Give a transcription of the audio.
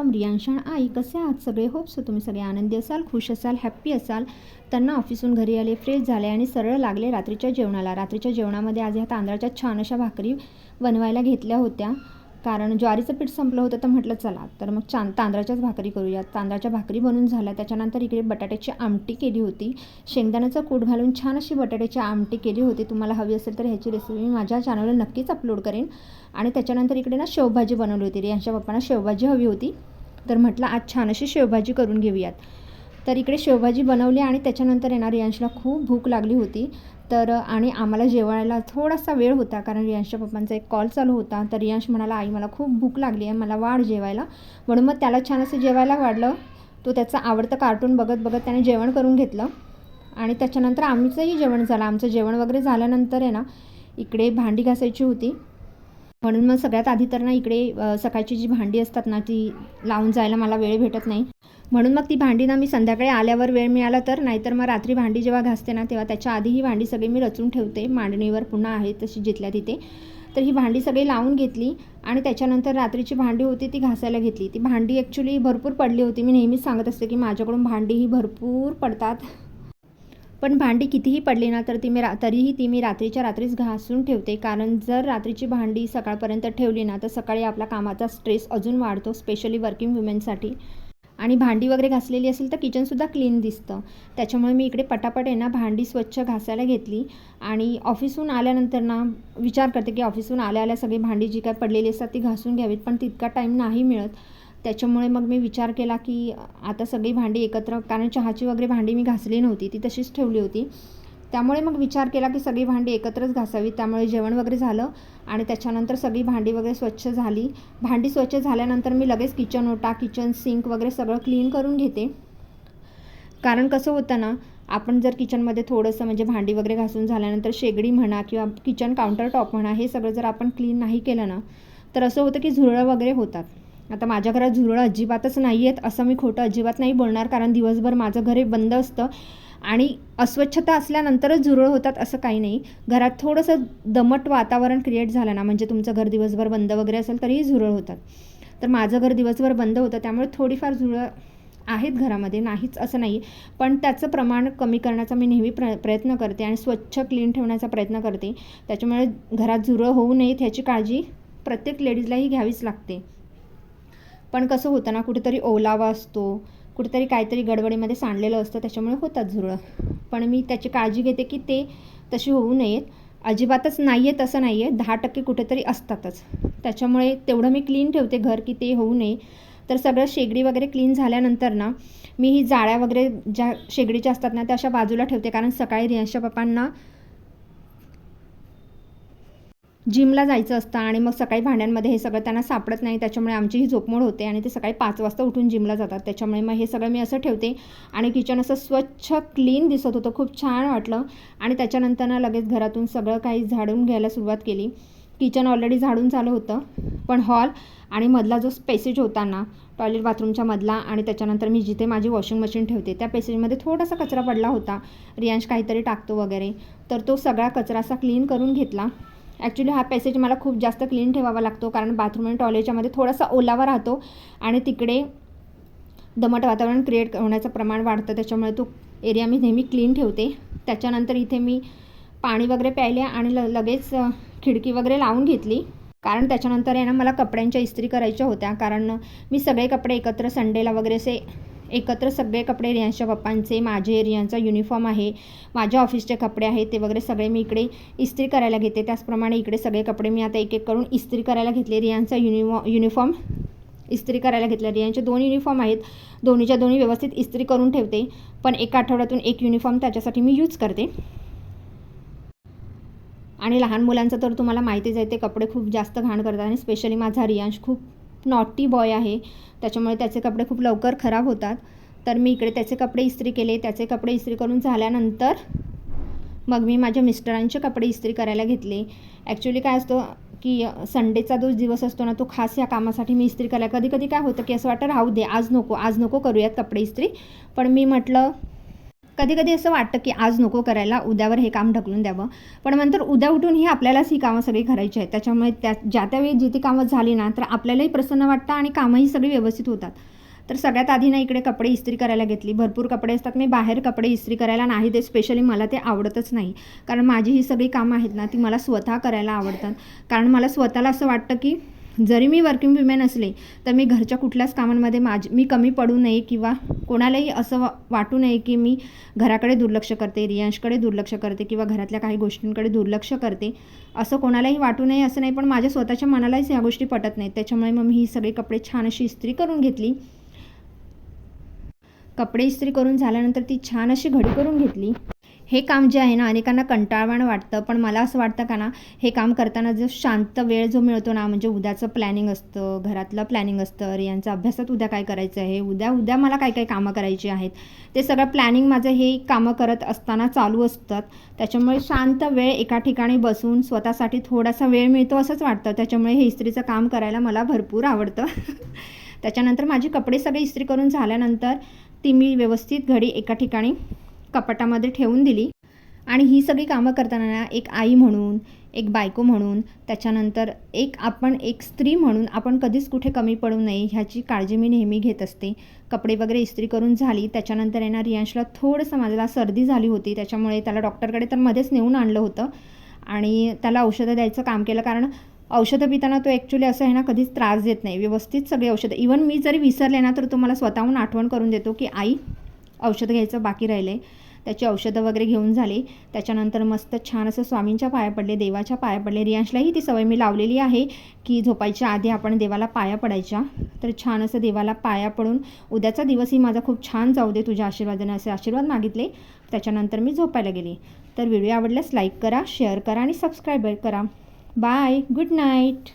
From रियांशान आई. कसे आहात सगळे? होप सो तुम्ही सगळे आनंदी असाल, खुश असाल, हॅप्पी असाल. त्यांना ऑफिसून घरी आले, फ्रेश झाले आणि सरळ लागले रात्रीच्या जेवणाला. रात्रीच्या जेवणामध्ये आज ह्या तांदळाच्या छान अशा भाकरी बनवायला घेतल्या होत्या, कारण ज्वारीचं पीठ संपलं होतं. तर म्हटलं चला तर मग तांदळाच्याच भाकरी करूयात. तांदळाच्या भाकरी बनून झाल्या. त्याच्यानंतर इकडे बटाट्याची आमटी केली होती. शेंगदाण्याचं कूट घालून छान अशी बटाट्याची आमटी केली होती. तुम्हाला हवी असेल तर ह्याची रेसिपी मी माझ्या चॅनलवर नक्कीच अपलोड करेन. आणि त्याच्यानंतर इकडे ना शेवभाजी बनवली होती. रियांशच्या पप्पांना शेवभाजी हवी होती, तर म्हटलं आज छान अशी शेवभाजी करून घेऊयात. तर इकडे शेवभाजी बनवली आणि त्याच्यानंतर येणार रियांशला खूप भूक लागली होती. तर आणि आम्हाला जेवायला थोडासा वेळ होता, कारण रियांशच्या पप्पांचा एक कॉल चालू होता. तर रियांश म्हणाला आई मला खूप भूक लागली आहे, मला वाढ जेवायला. म्हणून मग त्याला छान असं जेवायला वाढलं. तो त्याचं आवडतं कार्टून बघत बघत त्याने जेवण करून घेतलं. आणि त्याच्यानंतर आमचंही जेवण झालं. आमचं जेवण वगैरे झाल्यानंतर आहे ना इकडे भांडी घासायची होती. म्हणून मग सगळ्यात आधी तर ना इकडे सकाळची जी भांडी असतात ना ती लावून जायला मला वेळ भेटत नाही. म्हणून मग ती भांडी ना मी संध्याकाळी आल्यावर वेळ मिळाला तर, नाहीतर मग रात्री भांडी जेव्हा घासते ना तेव्हा त्याच्या आधी ही भांडी सगळी मी रचून ठेवते मांडणीवर, पुन्हा आहे तशी जिथल्या तिथे. तर ही भांडी सगळी लावून घेतली आणि त्याच्यानंतर रात्रीची भांडी होती ती घासायला घेतली. ती भांडी ॲक्च्युली भरपूर पडली होती. मी नेहमीच सांगत असते की माझ्याकडून भांडी ही भरपूर पडतात, पण भांडी कितीही पडली ना तर तरीही ती मी रात्रीच्या रात्रीच घासून ठेवते. कारण जर रात्रीची भांडी सकाळपर्यंत ठेवली ना तर सकाळी आपला कामाचा स्ट्रेस अजून वाढतो, स्पेशली वर्किंग वुमेनसाठी. आणि भांडी वगैरे घासलेली असेल तर किचनसुद्धा क्लीन दिसतं. त्याच्यामुळे मी इकडे पटापट आहे ना भांडी स्वच्छ घासायला घेतली. आणि ऑफिसहून आल्यानंतर ना विचार करते की ऑफिसहून आल्या सगळी भांडी जी काय पडलेली असतात ती घासून घ्यावीत, पण तितका टाईम नाही मिळत. त्याच्यामुळे मग मी विचार केला की आता सगळी भांडी एकत्र, कारण चहाची वगैरे भांडी मी घासली नव्हती, ती तशीच ठेवली होती. त्यामुळे मग विचार केला की सगळी भांडी एकत्रच घासावी. त्यामुळे जेवण वगैरे झालं आणि त्याच्यानंतर सगळी भांडी वगैरे स्वच्छ झाली. भांडी स्वच्छ झाल्यानंतर मी लगेच किचन ओटा, किचन सिंक वगैरे सगळं क्लीन करून घेते. कारण कसं होतं ना, आपण जर किचनमध्ये थोडंसं म्हणजे भांडी वगैरे घासून झाल्यानंतर शेगडी म्हणा किंवा किचन काउंटर टॉप म्हणा हे सगळं जर आपण क्लीन नाही केलं ना तर असं होतं की झुरळं वगैरे होतात. आता माझ्या घरात झुरळं अजिबातच नाही आहेत, असं मी खोटं अजिबात नाही बोलणार, कारण दिवसभर माझं घर हे बंद असतं आणि अस्वच्छता असल्यानंतरच झुरळ होतात असं काही नाही. घरात थोडंसं दमट वातावरण क्रिएट झालं ना, म्हणजे तुमचं घर दिवसभर बंद वगैरे असेल तरीही झुरळ होतात. तर माझं घर दिवसभर बंद होतं, त्यामुळे थोडीफार झुरळ आहेत घरामध्ये, नाहीच असं नाही. पण त्याचं प्रमाण कमी करण्याचा मी नेहमी प्रयत्न करते आणि स्वच्छ क्लीन ठेवण्याचा प्रयत्न करते. त्याच्यामुळे घरात झुरळ होऊ नयेत ह्याची काळजी प्रत्येक लेडीजलाही घ्यावीच लागते. पण कसं होतं ना, कुठेतरी ओलावा असतो, कुठेतरी काहीतरी गडबडीमध्ये सांडलेलं असतं, त्याच्यामुळे होतात झुरळं. पण मी त्याची काळजी घेते की ते तशी होऊ नयेत. अजिबातच नाही आहेत असं नाही आहे, 10% कुठेतरी असतातच. त्याच्यामुळे तेवढं मी क्लीन ठेवते घर की ते होऊ नये. तर सगळं शेगडी वगैरे क्लीन झाल्यानंतर ना मी ही जाळ्या वगैरे ज्या शेगडीच्या असतात ना त्या अशा बाजूला ठेवते, कारण सकाळी रियांशच्या पप्पांना जिमला जायचं असतं आणि मग सकाळी भांड्यांमध्ये हे सगळं त्यांना सापडत नाही. त्याच्यामुळे आमची ही झोपमोड होते आणि ते सकाळी 5 वाजता उठून जिमला जातात. त्याच्यामुळे मग हे सगळं मी असं ठेवते आणि किचन असं स्वच्छ क्लीन दिसत होतं, खूप छान वाटलं. आणि त्याच्यानंतर ना लगेच घरातून सगळं काही झाडून घ्यायला सुरुवात केली. किचन ऑलरेडी झाडून झालं होतं, पण हॉल आणि मधला जो पेसेज होता ना टॉयलेट बाथरूमच्या मधला, आणि त्याच्यानंतर मी जिथे माझी वॉशिंग मशीन ठेवते त्या पेसेजमध्ये थोडासा कचरा पडला होता. रियांश काहीतरी टाकतो वगैरे, तर तो सगळा कचरा असा क्लीन करून घेतला. ॲक्च्युली हा पॅसेज मला खूप जास्त क्लीन ठेवावा लागतो, कारण बाथरूम आणि टॉयलेटच्यामध्ये थोडासा ओलावा राहतो आणि तिकडे दमट वातावरण क्रिएट होण्याचं प्रमाण वाढतं. त्याच्यामुळे तो एरिया मी नेहमी क्लीन ठेवते. त्याच्यानंतर इथे मी पाणी वगैरे प्यायले आणि लगेच खिडकी वगैरे लावून घेतली, कारण त्याच्यानंतर आहे ना मला कपड्यांच्या इस्त्री करायच्या होत्या. कारण मी सगळे कपडे एकत्र संडेला वगैरे असे एकत्र सगळे कपडे, रियांशच्या पप्पांचे, माझे, रियांचा युनिफॉर्म आहे, माझ्या ऑफिसचे कपडे आहेत, ते वगैरे सगळे मी इकडे इस्त्री करायला घेते. त्याचप्रमाणे इकडे सगळे कपडे मी आता एक एक करून इस्त्री करायला घेतले. रियांचा युनिफॉर्म इस्त्री करायला घेतला. रियांचे 2 युनिफॉर्म आहेत, दोन्हीच्या दोन्ही व्यवस्थित इस्त्री करून ठेवते. पण एका आठवड्यातून एक युनिफॉर्म त्याच्यासाठी मी यूज करते. आणि लहान मुलांचं तर तुम्हाला माहितीच आहे, ते कपडे खूप जास्त घाण करतात आणि स्पेशली माझा रियांश खूप नॉटी बॉय आहे, त्याच्यामुळे त्याचे कपडे खूप लवकर खराब होतात. तर मी इकडे त्याचे कपडे इस्त्री केले. त्याचे कपडे इस्त्री करून झाल्यानंतर मग मी माझ्या मिस्टरांचे कपडे इस्त्री करायला घेतले. ॲक्च्युली काय असतं की संडेचा जो दिवस असतो ना तो खास या कामासाठी मी इस्त्री करायला, कधी कधी काय होतं की असं वाटतं राहू दे, आज नको करूयात कपडे इस्त्री. पण मी म्हटलं कधी कधी असं वाटतं की आज नको करायला, उद्यावर हे काम ढकलून द्यावं, पण नंतर उद्या उठून ही आपल्यालाच ही कामं सगळी करायची आहेत. त्याच्यामुळे ज्या त्यावेळी जी ती कामं झाली ना तर आपल्यालाही प्रसन्न वाटतं आणि कामंही सगळी व्यवस्थित होतात. तर सगळ्यात आधी ना इकडे कपडे इस्त्री करायला घेतली. भरपूर कपडे असतात, मी बाहेर कपडे इस्त्री करायला नाही देत, स्पेशली मला ते आवडतच नाही. कारण माझी ही सगळी कामं आहेत ना ती मला स्वतः करायला आवडतात. कारण मला स्वतःला असं वाटतं की जरी मी वर्किंग विमेन असले तर मी घरच्या कुठल्याच कामांमध्ये मी कमी पडू नये किंवा कोणालाही असं वाटू नये की मी घराकडे दुर्लक्ष करते, रियांशकडे दुर्लक्ष करते किंवा घरातल्या काही गोष्टींकडे दुर्लक्ष करते, असं कोणालाही वाटू नये असं नाही. पण माझ्या स्वतःच्या मनालाच ह्या गोष्टी पटत नाहीत. त्याच्यामुळे मग मी ही सगळी कपडे छान अशी इस्त्री करून घेतली. कपडे इस्त्री करून झाल्यानंतर ती छान अशी घडी करून घेतली. हे काम जे आहे ना अनेकांना कंटाळवाणं वाटतं, पण मला असं वाटतं का ना हे काम करताना जो शांत वेळ जो मिळतो ना, म्हणजे उद्याचं प्लॅनिंग असतं, घरातलं प्लॅनिंग असतं, रियांचं अभ्यासात उद्या काय करायचं आहे, उद्या मला काय काय कामं करायची आहेत, ते सगळं प्लॅनिंग माझं हे कामं करत असताना चालू असतात. त्याच्यामुळे शांत वेळ एका ठिकाणी बसून स्वतःसाठी थोडासा वेळ मिळतो असंच वाटतं. त्याच्यामुळे हे इस्त्रीचं काम करायला मला भरपूर आवडतं. त्याच्यानंतर माझी कपडे सगळे इस्त्री करून झाल्यानंतर ती मी व्यवस्थित घडी एका ठिकाणी कपाटामध्ये ठेवून दिली. आणि ही सगळी कामं करताना ना एक आई म्हणून, एक बायको म्हणून, त्याच्यानंतर आपण एक स्त्री म्हणून आपण कधीच कुठे कमी पडू नये ह्याची काळजी मी नेहमी घेत असते. कपडे वगैरे इस्त्री करून झाली. त्याच्यानंतर येणार रियांशला थोडंसं माझ्याला सर्दी झाली होती, त्याच्यामुळे त्याला डॉक्टरकडे तर मध्येच नेऊन आणलं होतं आणि त्याला औषधं द्यायचं काम केलं. कारण औषधं पिताना तो ॲक्च्युली असं आहे ना कधीच त्रास देत नाही, व्यवस्थित सगळे औषधं. इवन मी जरी विसरले ना तर तो मला स्वतःहून आठवण करून देतो की आई औषधं घ्यायचं बाकी राहिलं आहे. त्याची औषधं वगैरे घेऊन झाली. त्याच्यानंतर मस्त छान असं स्वामींच्या पाया पडले, देवाच्या पाया पडले. रियांशलाही ती सवय मी लावलेली आहे की झोपायच्या आधी आपण देवाला पाया पडायच्या. तर छान असं देवाला पाया पडून उद्याचा दिवसही माझा खूप छान जाऊ दे तुझ्या आशीर्वादाने असे आशीर्वाद मागितले. त्याच्यानंतर मी झोपायला गेली. तर व्हिडिओ आवडल्यास लाईक करा, शेअर करा आणि सबस्क्राईब करा. Bye, good night.